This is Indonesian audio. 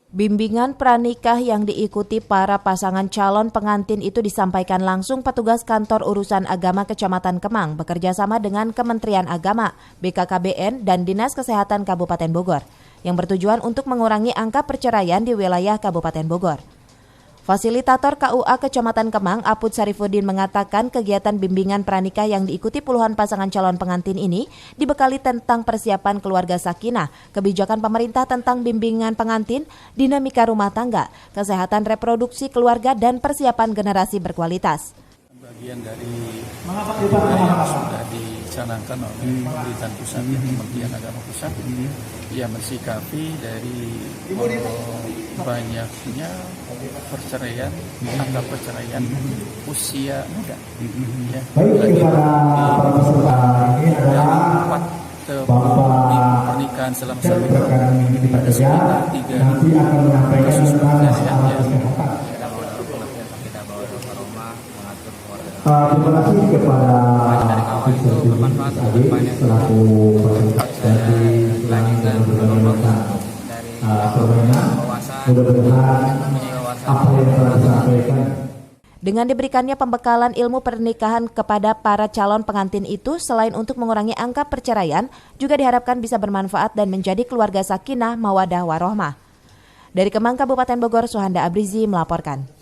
Bimbingan pranikah yang diikuti para pasangan calon pengantin itu disampaikan langsung petugas kantor urusan agama Kecamatan Kemang bekerja sama dengan Kementerian Agama, BKKBN, dan Dinas Kesehatan Kabupaten Bogor yang bertujuan untuk mengurangi angka perceraian di wilayah Kabupaten Bogor. Fasilitator KUA Kecamatan Kemang, Apud Sarifuddin, mengatakan kegiatan bimbingan pranikah yang diikuti puluhan pasangan calon pengantin ini dibekali tentang persiapan keluarga sakinah, kebijakan pemerintah tentang bimbingan pengantin, dinamika rumah tangga, kesehatan reproduksi keluarga, dan persiapan generasi berkualitas. Bagian dari yang sudah dicanangkan oleh pemerintahan pusat, Kementerian Agama Pusat, yang mensikapi dari banyaknya perceraian, angka perceraian usia muda. Ya, lagi dalam 4 pernikahan selama 1 tahun ada sekitar 3 kasus perceraian Terima kasih kepada bermanfaat selaku dari mudah-mudahan apa yang telah disampaikan. Dengan diberikannya pembekalan ilmu pernikahan kepada para calon pengantin itu, selain untuk mengurangi angka perceraian, juga diharapkan bisa bermanfaat dan menjadi keluarga sakinah, mawadah, warohmah. Dari Kemang, Kabupaten Bogor, Suhanda Abrizi melaporkan.